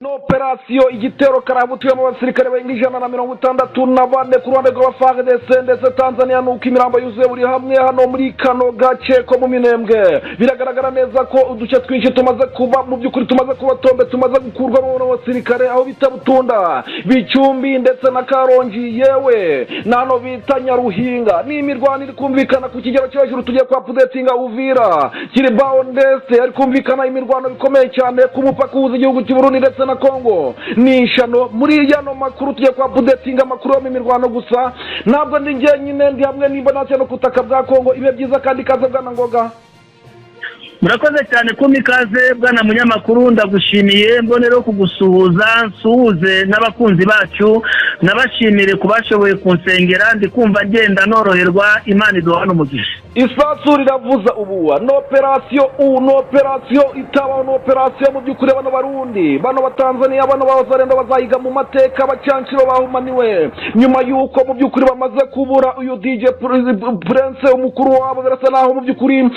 Operasiyo igitero karabutuyemo abasirikare barenga 164 ku ruhande rwa FARDC ndetse Tanzania nuko imirambo yuzuye buri hamwe hano muri kano gace ko mu Minembwe. Biragaragara neza ko uduce twinshi tumaze kuba mu byukuri tumaze kuba tombe tumaze gukurwa n'abasirikare aho bita Butunda, Bicumbi ndetse na Karongi, yewe nano bita Nyaruhinga. Ni imirwano iri kumvikana ku kigero cyo hejuru. Tugiye kwa Pudetinga Uvira Kiribao ndetse ari kumvikana imirwano bikomeye cyane ku mupaka uhuza igihugu cy'u Burundi ndetse na Kongo. Ni shano muri yano makuru tugiye kwa Pudetinga amakuru yo mu mirwano gusa. Ntabwo ndi njyenyine, ndi hamwe n'imbonatse no kutaka bwa Kongo. Ibe byiza kandi kaze bwana Ngoga. Murakoze cyane kumikaze bwana munyamakuru, ndagushimiye mbonero kugusuhuza nsuhuze n'abakunzi bacu, nabashimire kubashoboye kunsengera. Ndi kumva ngenda noroherwa, Imana iduha n'umugisha. Isasu riravuza ubuwa no operasiyo itaba no operasiyo mu byukuri bano Barundi bano Batanzania bano bazarenda bazayiga mu mateka abacanciro bahumaniwe nyuma yuko mu byukuri bamaze kubura uyu DJ Prince umukuru wabo. Birasa naho mu byukuri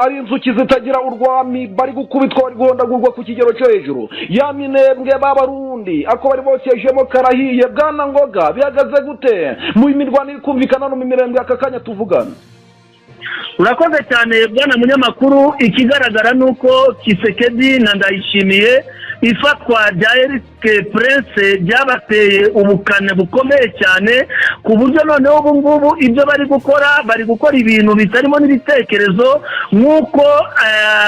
ari inzuki zitagira urwami, bari gukubitwa bari guhondagurwa ku kigero cyo hejuru. Ya Minembwe b'Abarundi ako bari bocyejemo karahiye. Bwana Ngoga, bihagaze gute mu mirwano iri kumvikana no mu Minembwe aka kanya tuvugana? Urakoze cyane bwana munyamakuru. Ikigaragara nuko Kisekedi na Ndayishimiye ifatwa rya Eric Prince ryabateye ubukane bukomeye cyane ku buryo noneho ubu ngubu ibyo bari gukora ibintu bitarimo n'ibitekerezo nk'uko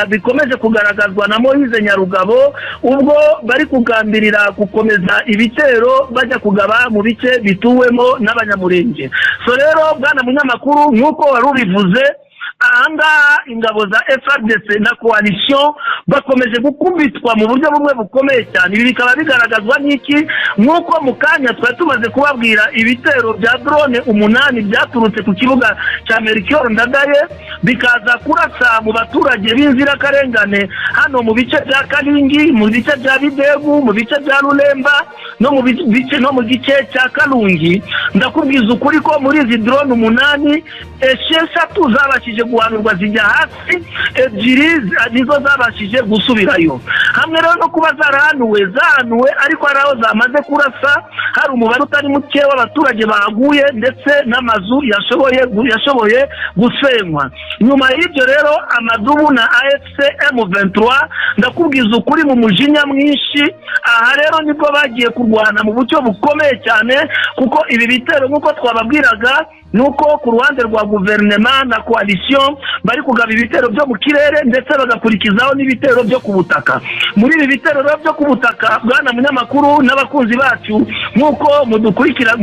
bikomeje kugaragazwa na Moise Nyarugabo ubwo bari kugambirira gukomeza ibitero bajya kugaba mu bice bituwemo n'abanyamurenge. So rero bwana munyamakuru, nk'uko wari ubivuze, ahangaha ingabo za FARDC na coalition bakomeje gukubitwa mu buryo bumwe bukomeye cyane. Ibi bikaba bigaragazwa n'iki? Nk'uko mu kanya twari tumaze kubabwira ibitero bya drone 8 byaturutse ku kibuga cya Melchior Ndadaye bikaza kurasa mu baturage b'inzirakarengane hano mu bice bya Kalingi, mu bice bya Bidegu, mu bice bya Rulemba no mu gice cya Kalungi. Ndakubwiza ukuri ko muri izi drone 8 esheshatu zabashije guhanurwa zijya hasi, ebyiri nizo zabashije gusubirayo. Hamwe rero no kuba zarahanuwe ariko hari aho zamaze kurasa, hari umubare utari muke w'abaturage bahaguye ndetse n'amazu yashoboye gusenywa. Nyuma y'ibyo rero amadubu na AFC M23 ndakubwiza ukuri mu mujinya mwinshi. Aha rero nibwo bagiye kurwana mu buryo bukomeye cyane, kuko ibi bitero nk'uko twababwiraga nuko ku ruhande rwa guverinoma na coalition bari kugaba ibitero byo mu kirere ndetse bagakurikizaho n'ibitero byo ku butaka. Muri ibi bitero byo ku butaka bwana munyamakuru n'abakunzi bacu, nk'uko mudukurikira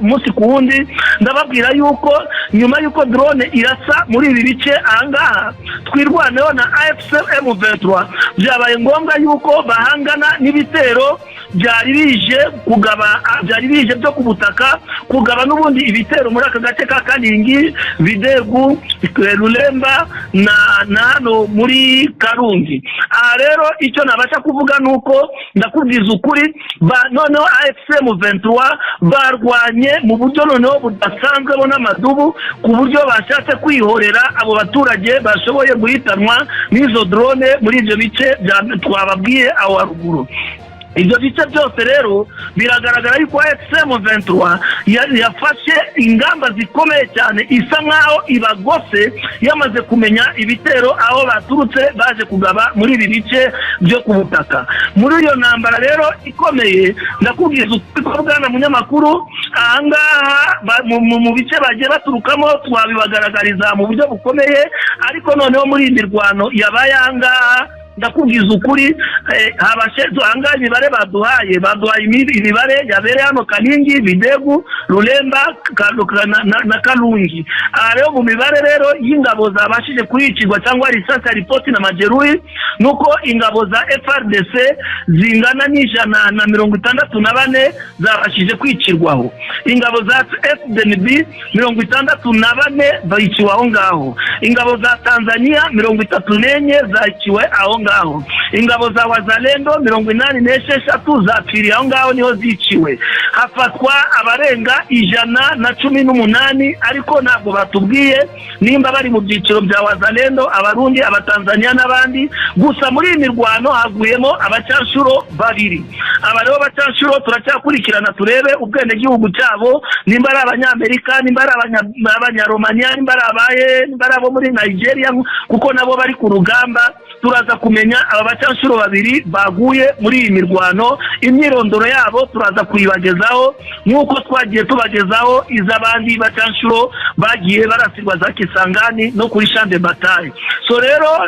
umunsi ku wundi, ndababwira yuko nyuma yuko drone irasa muri ibi bice ahangaha twirwaneho na AFC M23, byabaye ngombwa yuko bahangana n'ibitero byari bije byo ku butaka kugaba n'ubundi ibitero muri aka gace ka Kalingi, Bidegu, Rulemba na hano muri Karungi. Aha rero icyo nabasha kuvuga nuko ndakubwiza ukuri noneho AFC M23 barwanye mu buryo noneho budasanzwe bo n'amadubu ku buryo bashatse kwihorera abo baturage bashoboye guhitanwa n'izo drone muri ibyo bice twababwiye aho haruguru. Ibyo bice byose rero biragaragara yuko M23 yafashe ingamba zikomeye cyane, isa nkaho ibagose yamaze kumenya ibitero aho baturutse baje kugaba muri ibi bice byo ku butaka. Muri iyo ntambara rero ikomeye ndakubwiza uko bwana munyamakuru, ahangaha mu bice bagiye baturukamo twabibagaragariza mu buryo bukomeye, ariko noneho muri iyi mirwano yabaye ahangaha ndakubwiza ukuri habashe duhanga imibare baduhaye imibare yabereye hano Kalingi, Bidegu, Rulemba na Kalungi. Rero mu mibare rero y'ingabo zabashije kwicirwa cyangwa risasa ripoti na majeruhi nuko ingabo za FARDC zingana n'164 zabashije kwicirwaho. Ingabo za FDNB 64 bayiciwe aho ngaho. Ingabo za Tanzania 34 zaciwe aho ngaho. ngaho. Ingabo za Wazalendo 86 zapfiriye aho ngaho niho ziciwe. Hafatwa abarenga 118 ariko ntabwo batubwiye nimba bari mu byiciro bya Wazalendo, Abarundi, Abatanzania n'abandi. Gusa muri imirwano haguyemo abacanshuro babiri. Aba rero bacanshuro turacyakurikirana turebe ubwene gihugu cyabo, nimba ari Abanyamerika, nimba ari Abanyaromania, nimba ari abaye, nimba ari abo muri Nigeria, kuko nabo bari ku rugamba. Turaza kumenya aba bacanshuro babiri baguye muri iyi mirwano. Imyirondoro yabo turaza kuyibagezaho nkuko twagiye tubagezaho iz'abandi bacanshuro bagiye barasirwa za Kisangani no kuri champ de bataille. So rero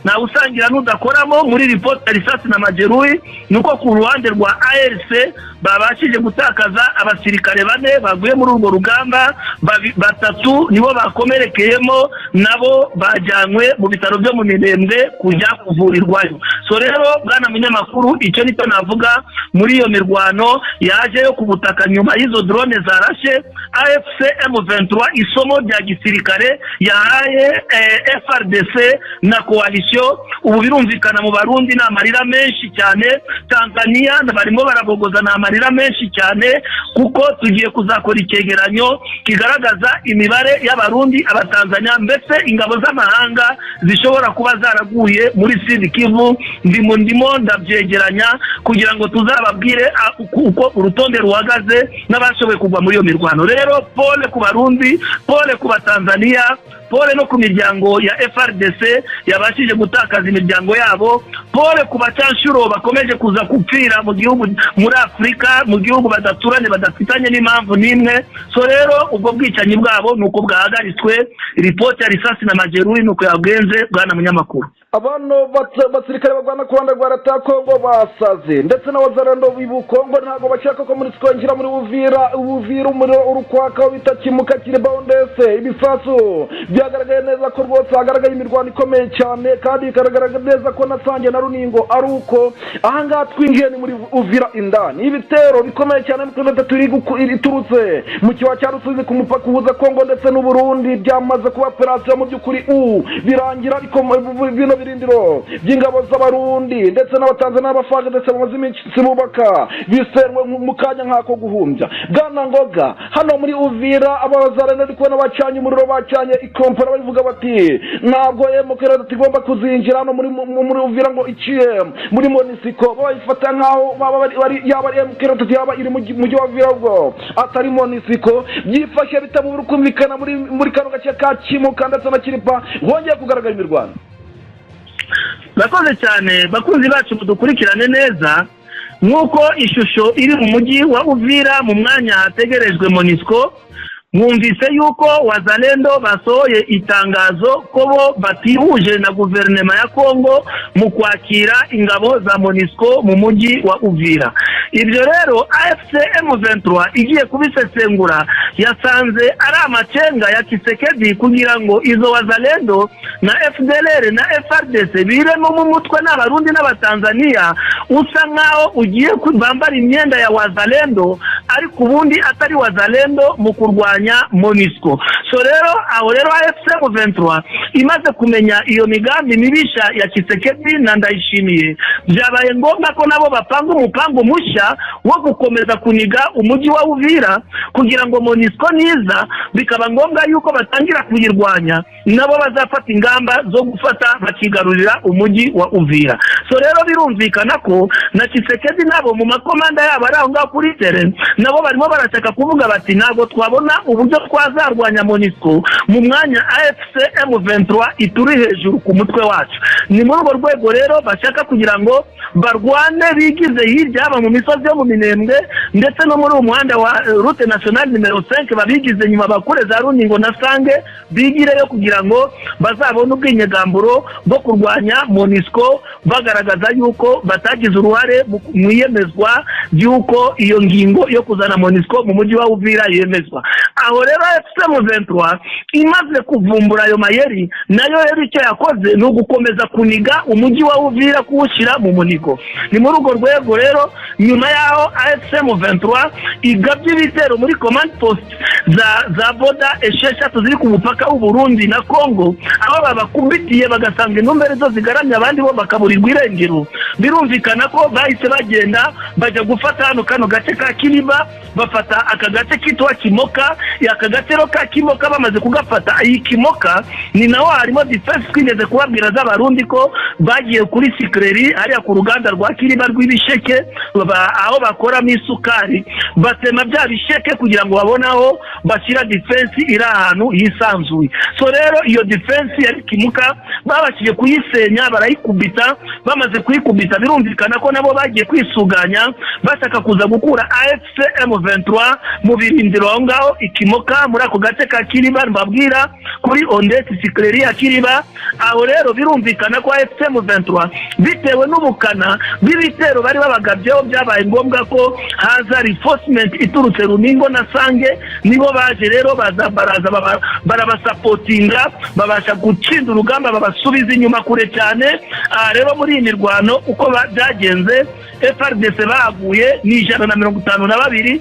na usangira nudakoramo muri report risasi na Majerui nuko ku ruhande rwa ARC babashije gutakaza abasirikare 4 baguye muri urwo rugamba, 3 nibo bakomerekeyemo, nabo bajyanywe mu bitaro byo mu Minembwe kujya kuvurirwayo. So rero bwana munyamakuru, icyo nicyo navuga muri iyo mirwano yaje yo kubutaka nyuma y'izo drone zarashe. AFC M23 isomo rya gisirikare yahaye FRDC na coalition. Ubu birumvikana mu Barundi na amarira menshi cyane, Tanzania barimo barabogoza na amarira menshi cyane, kuko tugiye kuzakora icyegeranyo kigaragaza imibare y'Abarundi, Abatanzania, mbese ingabo z'amahanga zishobora kuba zaraguye muri Sud Kivu. Ndimo ndabyegeranya kugira ngo tuzababwire uko urutonde ruhagaze n'abashoboye kugwa muri iyo mirwano. Rero pole ku Barundi, pole ku Batanzania, pole no ku miryango ya FRDC yabashije gutakaza imiryango yabo, pole ku bacanshuro bakomeje kuza kupfira mu gihugu muri Afrika, mu gihugu badaturanye badafitanye n'impamvu nimwe. So rero ubwo bwicanyi bwabo nuko bwahagaritswe. Report ya risasi na Majerui nuko yagenze bwana munyamakuru. Abantu basirikare bagwana ku Rwanda rwa leta ya Kongo basaze, ndetse n'Abazalendo b'ibu Kongo ntago bashaka ko muri twinjira muri Uvira umuriro urukwaka bitakimuka kiri Baondese. Ibisasu byagaragaye neza ko rwose hagaragaye imirwano ikomeye cyane, kandi bikagaragara neza ko nasange na Runingo ari uko ahangaha twinjiye ni muri Uvira indani. Ibitero bikomeye cyane mu Rwanda iturutse mu kiwa cya Rusizi ku mupaka uhuza Kongo ndetse n'u Burundi byamaze kuba operation mu by'ukuri birangira bino birindiro by'ingabo z'Abarundi ndetse n'Abatanzania n'Abafaga ndetse bamaze iminsi bubaka bisenwe mu kanya nk'ako guhumbya. Bwana Ngoga, hano muri Uvira Abazalendo ariko n'abacanye umuriro bacanye ikompara bavuga bati ntabwo yemukira tugomba kuzinjira hano muri Uvira ngo iciye muri Monisiko. Bayifata nkaho bari yaba yemukira tutiyaba iri mu mujyi wa Uvira ubwo atari Monisiko. Byifashe bitamubura kumvikana muri kano gace ka Kimuka ndetse na Kiripa hongeye kugaragara imirwano. Bakoze cyane bakunzi bacu mudukurikirane neza, nkuko ishusho iri mu mujyi wa Uvira mu mwanya hategerejwe Monisco. Mwumvise yuko Wazalendo basohoye itangazo ko bo batihuje na guverinoma ya Kongo mu kwakira ingabo za Monisco mu mujyi wa Uvira. Ibyo rero AFC M23 igiye kubisesengura yasanze ari amacenga ya Kisekedi kugira ngo izo Wazalendo na FDLR na FRDC biremo mu mutwe n'Abarundi n'Abatanzania, usa nkaho ugiye kubambara imyenda ya Wazalendo ariko ubundi atari Wazalendo mu kurwanya Monisco. So rero aho rero AFC M23 imaze kumenya iyo migambi mibisha ya Kisekedi na Ndayishimiye, byabaye ngombwa ko nabo bapanga umupango mushya wo gukomeza kuniga umujyi wa Uvira kugira ngo Monisco niza bikaba ngombwa yuko batangira kuyirwanya, nabo bazafata ingamba zo gufata bakigarurira umujyi wa Uvira. So rero birumvikana ko na Kisekedi nabo mu makomanda yabo ari aho ngaho kuri terrain, nabo barimo barashaka kuvuga bati ntabwo twabona uburyo twazarwanya Monisco mu mwanya AFC M23 ituri hejuru ku mutwe wacu. Ni muri urwo rwego rero bashaka kugira ngo barwane bigize hirya haba mu misozi yo mu Minembwe ndetse no muri umuhanda wa route nationale numero 5 babigize nyuma bakure za Runingo na Sange bigireyo kugira ngo bazabone ubwinyegamburo bwo kurwanya Monisco, bagaragaza yuko batagize uruhare mu yemezwa yuko iyo ngingo yo kuzana MONUSCO mu mujyi wa Uvira yemezwa. Aho rero M23 imaze kuvumbura ayo mayeri, nayo rero icyo yakoze ni ugukomeza kuniga umujyi wa Uvira kuwushyira mu munigo. Ni muri urwo rwego rero nyuma yaho M23 igabye ibitero muri command post za boda esheshatu ziri ku mupaka w'u Burundi na Congo, aho babakubitiye bagasanga intumbero zo zigaramye abandi bo bakaburirwa irengero. Birumvikana ko bahise bagenda bajya gufata hano kano gace ka Kiriba, bafata aka gace kitwa Kimoka. Aka gace ka Kimoka bamaze kugafata, iyi Kimoka ni naho harimo defense twigeze kubabwira z'abarundi ko bagiye kuri Sikreri hariya ku ruganda rwa Kiriba rw'ibisheke, aho bakoramo isukari, batema bya bisheke kugira ngo babonaho bashyira defense iri ahantu hisanzuye. So rero iyo defense yari Kimoka babashije kuyisenya, barayikubita. Bamaze kuyikubita birumvikana ko nabo bagiye kwisuganya bashaka kuza gukura AFC M23 mu birindiro aho ngaho Ikimoka muri ako gace ka Kiriba mbabwira kuri Ondeti Sikreri ya Kiriba. Aho rero birumvikana ko AFC M23 bitewe n'ubukana b'ibitero bari babagabyeho, byabaye ngombwa ko haza reinforcement iturutse Runingo na Sange. Nibo baje rero baraza barabasapotinga, babasha gutsinda urugamba, babasubiza inyuma kure cyane. Rero muri imirwano uko byagenze, FRDC baguye ni 152,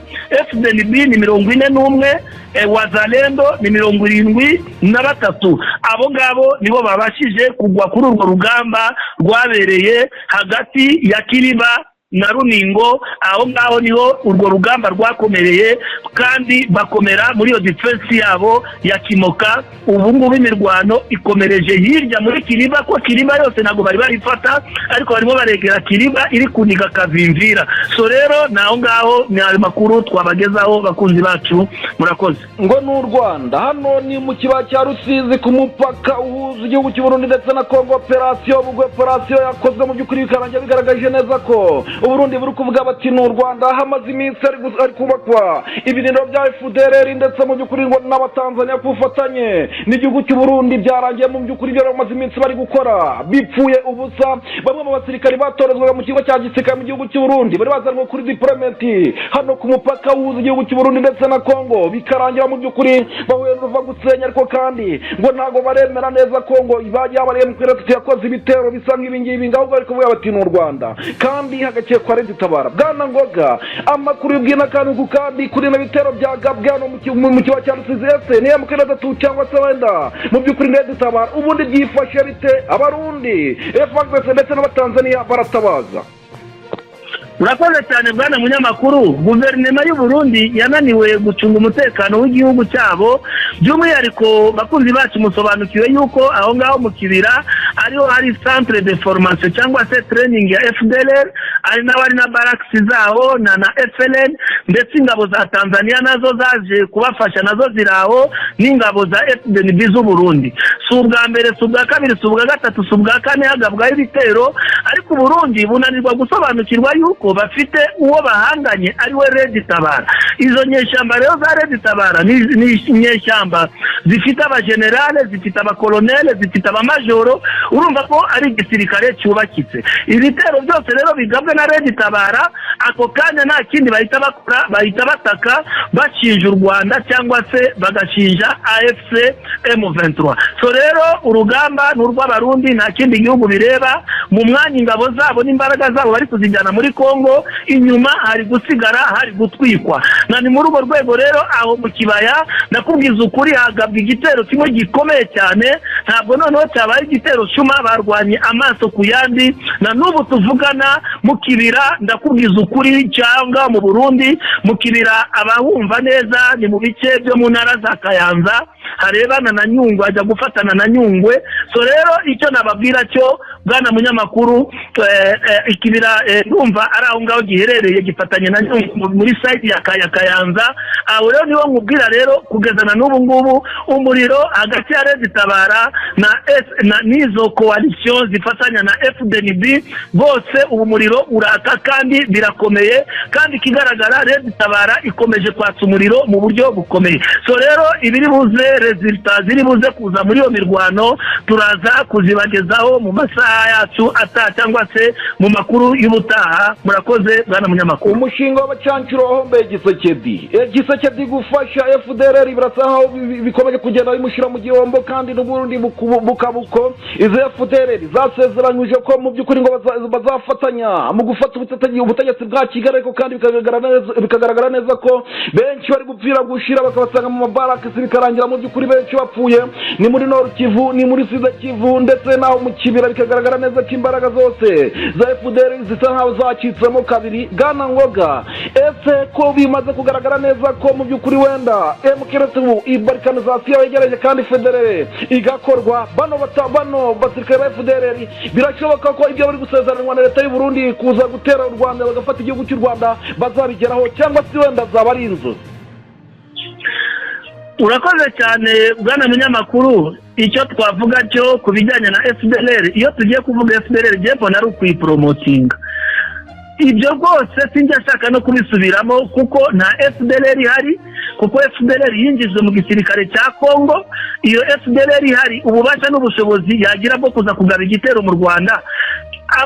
FDNB ni 41, Wazalendo ni 73. Abo ngabo nibo babashije kugwa kuri urwo rugamba rwabereye hagati ya Kiriba na Runingo. Aho ngaho niho urwo rugamba rwakomereye, kandi bakomera muri iyo defense yabo ya Kimoka. Ubu ngubu imirwano ikomereje hirya muri Kiriba, ko Kiriba yose nago bari barifata, ariko barimo baregera Kiriba iri kuniga Kavimvira. So rero naho ngaho ni makuru twabagezaho bakunzi bacu, murakoze. Ngo n'u Rwanda hano ni mu kibaya cya Rusizi ku mupaka uhuza igihugu cy'u Burundi ndetse na Kongo. Operation yakozwe mu by'ukuri bikarangira bigaragaje neza ko u Burundi buri kuvuga bati n'u Rwanda hamaze iminsi ari kubakwa ibirindiro bya FDLR ndetse mu by'ukuri ngo n'abatanzania kufatanye n'igihugu cy'u Burundi byarangiye mu by'ukuri byo bamaze iminsi bari gukora bipfuye ubusa. Bamwe mu basirikari batorezwaga mu kigo cya gisirikare mu gihugu cy'u Burundi bari bazanwe kuri deployment hano ku mupaka uhuza igihugu cy'u Burundi ndetse na Kongo, bikarangira mu by'ukuri bahuye n'uva gusenya. Ariko kandi ngo ntago baremera neza ko ngo ibajya mu kwirata yakoze ibitero bisa nk'ibingibi, ngaho bari kuvuga bati n'u Rwanda kandi hagaciye kwa Red Tabara. Bwana Ngoga, amakuru y'ubwina kandi kuri na bitero bya Gabwano mu kiwa cya Rusizi ese niya mu kwirata cyangwa se wenda mu by'ukuri Red Tabara ubundi byifashe bite? Abarundi FARDC ndetse n'abatanzania baratabaza. Urakoze cyane bwana munyamakuru. Guverinoma y'u Burundi yananiwe gucunga umutekano w'igihugu cyabo, by'umwihariko bakunzi bacu musobanukiwe yuko aho ngaho mu Kibira ariho hari centre de formation cyangwa se training ya FDLR, ari n'abari na barracks zaho na FLN, ndetse ingabo za Tanzania nazo zaje kubafasha, nazo ziraho n'ingabo za FDNB z'u Burundi. Si ubwa mbere, si ubwa kabiri, si ubwa gatatu, si ubwa kane hagabwaho ibitero, ariko u Burundi bunanirwa gusobanukirwa yuko bafite uwo bahanganye ari we Red Tabara. Izo nyeshyamba rero za Red Tabara ni nyeshyamba zifite abagenerale, zifite abakolonele, zifite abamajoro. Urumva ko ari igisirikare cyubakitse. Ibitero byose rero bigabwe na Red Tabara, ako kanya nta kindi bahita bakora, bahita bataka bashinja u Rwanda cyangwa se bagashinja AFC M23. So rero urugamba n'urw'abarundi, nta kindi gihugu bireba. Mu mwanya ingabo zabo n'imbaraga zabo bari kuzijyana muri Kongo, inyuma hari gusigara hari gutwikwa. Na ni muri urwo rwego rero aho mu kibaya nakubwiza ukuri hagabwa igitero kimwe gikomeye cyane, ntabwo noneho cyabaye igitero shuma barwanye amaso ku yandi. Na n'ubu tuvugana mu Kibira ndakubwiza ukuri cyangwa mu Burundi, mu Kibira abahumva neza ni mu bice byo mu ntara za Kayanza harebana na Nyungwe, ajya gufatana na Nyungwe. So rero icyo nababwira cyo bwana munyamakuru, Ikibira ndumva ari aho ngaho giherereye gifatanye na Nyungwe muri site ya Kayanza. Aho rero niho nkubwira rero kugezana n'ubu ngubu umuriro hagati ya Red Tabara na nizo coalition zifatanya na FDNB, bose ubu muriro uraka kandi birakomeye, kandi kigaragara Red Tabara ikomeje kwatsa umuriro mu buryo bukomeye. So rero ibiri buze resultat ziri buze kuza muri iyo mirwano turaza kuzibagezaho mu masaha masaha yacu cyangwa se mu makuru y'ubutaha. Murakoze bwana munyamakuru. Umushinga w'abacancuro wahombe Gisekedi gufasha FDLR birasaho bikomeje kugenda bimushira mu gihombo, kandi n'uburundi bukabuko izo FDLR zasezeranyije ko mu by'ukuri ngo bazafatanya mu gufata ubutegetsi bwa Kigali, ariko kandi bikagaragara neza ko benshi bari gupfira gushira bakabasanga mu mabaraka, bikarangira mu by'ukuri benshi bapfuye, ni muri Nord Kivu, ni muri Sud Kivu, ndetse naho mu Kibira. Bikagaragara neza ko imbaraga zose za FDLR zisa nkaho zacitsemo kabiri. Bwana Ngoga, ese ko bimaze kugaragara neza ko mu by'ukuri wenda M23 ibarkanizasiyo yegereje kandi FDLR igakorwa, bano basirikare ba FDLR birashoboka ko ibyo bari gusezeranwa na leta y'u Burundi kuza gutera u Rwanda bagafata igihugu cy'u Rwanda bazabigeraho, cyangwa se wenda zaba ari inzu? Urakoze cyane bwana munyamakuru. Icyo twavuga cyo kubijyanye na FDLR, iyo tugiye kuvuga FDLR jepo nari kuyipromotinga, ibyo rwose sinjya shaka no kubisubiramo kuko nta FDLR ihari, kuko FDLR yinjizwe mu gisirikare cya Kongo. Iyo FDLR ihari ububasha n'ubushobozi yagira bwo kuza kugaba igitero mu Rwanda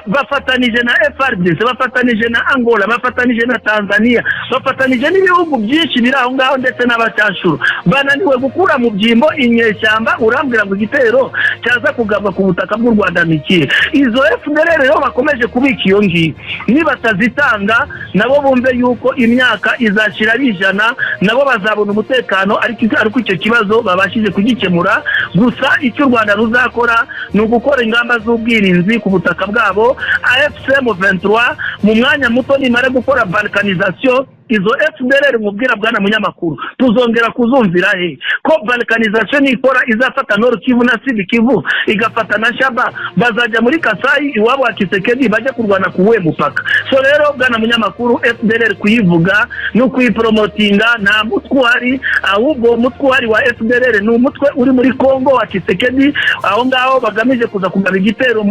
bafatanije na FRDC, bafatanije na Angola, bafatanije na Tanzania, bafatanije n'ibihugu byinshi biri aho ngaho ndetse n'abacanshuro, bananiwe gukura mu byimbo inyeshyamba. Urambwira ngo igitero cyaza kugabwa ku butaka bw'u Rwanda nikiye? Izo FDLR rero bakomeje kubika iyo ngiyo, nibatazitanga nabo bumve yuko imyaka izashira ari 100, nabo bazabona umutekano, ariko icyo kibazo babashije kugikemura. Gusa icyo u Rwanda ruzakora ni ugukora ingamba z'ubwirinzi ku butaka bwabo. AFC M23 mu mwanya muto nimara gukora balkanization, izo FDLR mubwira bwana munyamakuru tuzongera kuzumvira ko balkanization ikora izafata Nord Kivu na Sud Kivu, igafata na Shaba, bazajya muri Kasai iwabo wa Kisekedi bajya kurwana kuwe mupaka. So rero bwana munyamakuru, FDLR kuyivuga no kuyipromotinga nta mutwe uhari, ahubwo mutwe uhari wa FDLR ni umutwe uri muri Kongo wa Kisekedi, aho ngaho bagamije kuza kugaba igitero.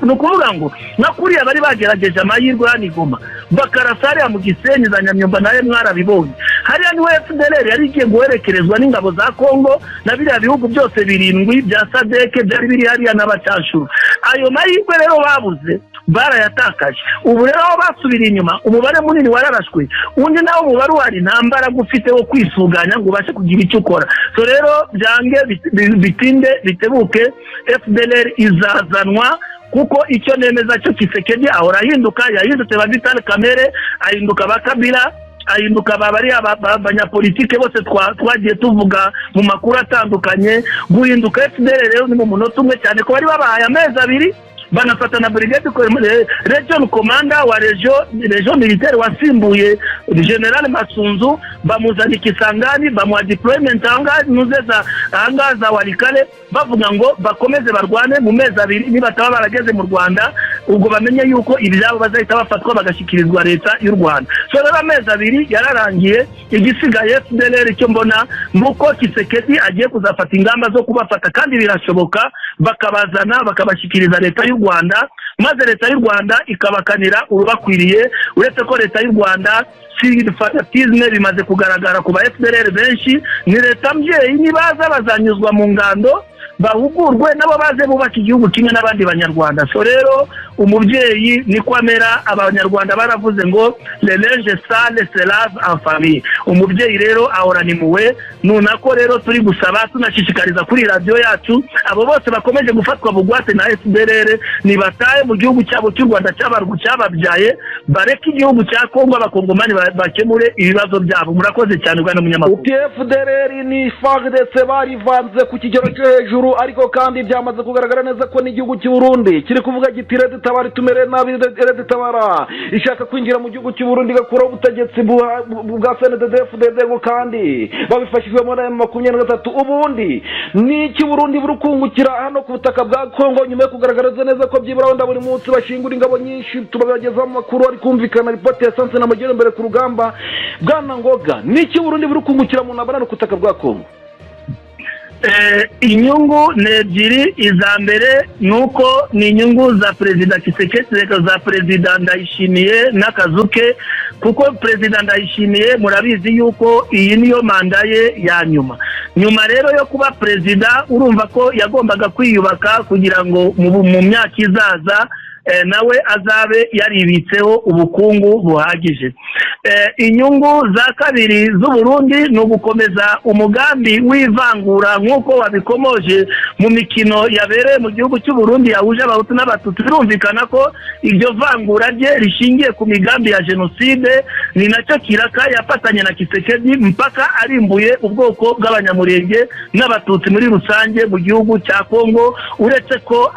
No kuvuga ngo nakuriya bari bagerageje amahirwe hano Goma, bakarasari mu Gisenyi za Nyamyumba naye mwarabibonye. Hariya ni FDLR yari igiye guherekerezwa n'ingabo za Kongo na biriya bihugu byose 7 bya SADC byari biri hariya n'abacanshuro. Ayo mahirwe rero babuze, barayatakaje. Ubu rero basubira inyuma, umubare munini wararashwe, undi nawo umubare wari ntambara gufite wo kwisuganya ngo bashe kugira icyo ukora. So rero byange bitinde bitebuke, FDLR izazanwa, kuko icyo nemeza cyo Kisekedi ahora ahinduka. Yahindutse ba Vital Kamerhe, ahinduka ba Kabila, ahinduka babari abanyapolitike bose twagiye tuvuga mu makuru atandukanye. Guhinduka FDLR rero ni mu munota umwe, cyane ko bari babahaye amezi 2 banafata na brigade region commander wa region militaire wasimbuye General Masunzu, bamuzana Kisangani, bamuha deployment angaza Walikale, bavuga ngo bakomeze barwane mu mezi 2, nibataba barageze mu Rwanda ubwo bamenye yuko ibyabo bazahita bafatwa bagashikirizwa leta y'u Rwanda. So rero amezi 2 yararangiye, igisigaye FDLR cyo mbona nuko Kisekedi agiye kuzafata ingamba zo kubafata, kandi birashoboka bakabazana bakabashikiriza leta y'u Rwanda, maze leta y'u Rwanda ikabakanira urubakwiriye. Uretse ko leta y'u Rwanda fanatisme bimaze kugaragara ku ba FDLR benshi, ni leta mbyeyi nibaza bazanyuzwa mu ngando bahugurwe nabo baze bubaka igihugu kimwe n'abandi banyarwanda. So rero umubyeyi ni kwamera, abanyarwanda baravuze ngo le linge sale se lave en famille. Umubyeyi rero ahoranimuwe, nunako rero turi gusaba tunashishikariza kuri radio yacu abo bose bakomeje gufatwa bugwate na FDLR nibataye mu gihugu cyabo cy'u Rwanda cyababyaye, bareke igihugu cya Kongo, abakongomani bakemure ibibazo byabo. Murakoze cyane bwana munyamakuru. FDLR ni FARDC barivanze ku kigero cyo hejuru, ariko kandi byamaze kugaragara neza ko n'igihugu cy'u Burundi kiri kuvuga giti Red Tabara tumere nabi, Red Tabara ishaka kwinjira mu gihugu cy'u Burundi gakora ubutegetsi bwa CNDD-FDD, kandi babifashijwemo na M23. Ubundi ni iki Burundi burukungukira hano ku butaka bwa Kongo nyuma yo kugaragariza neza ko byibura buri munsi bashingura ingabo nyinshi? Tubagezaho amakuru ari kumvikana, report ya Sanse na Magere mbere ku rugamba. Bwana Ngoga, ni iki Burundi burukungukira mu nabana ku butaka bwa Kongo? inyungu nebyiri iza mbere nuko ni inyungu za Perezida Kisekedi za Perezida Ndayishimiye n'akazuke, kuko Perezida Ndayishimiye murabizi yuko iyi niyo manda ye ya nyuma rero yo kuba perezida, urumva ko yagombaga kwiyubaka kugira ngo mu myaka izaza nawe azabe yaribitseho ubukungu buhagije. Inyungu za kabiri z'u Burundi ni ugukomeza umugambi w'ivangura nk'uko wabikomoje mu mikino yabereye mu gihugu cy'u Burundi yahuje abahutu n'abatutsi. Birumvikana ko iryo vangura rye rishingiye ku migambi ya jenoside, ni nacyo kiraka yafatanye na Kisekedi mpaka arimbuye ubwoko bw'abanyamurenge n'abatutsi muri rusange mu gihugu cya Kongo, uretse ko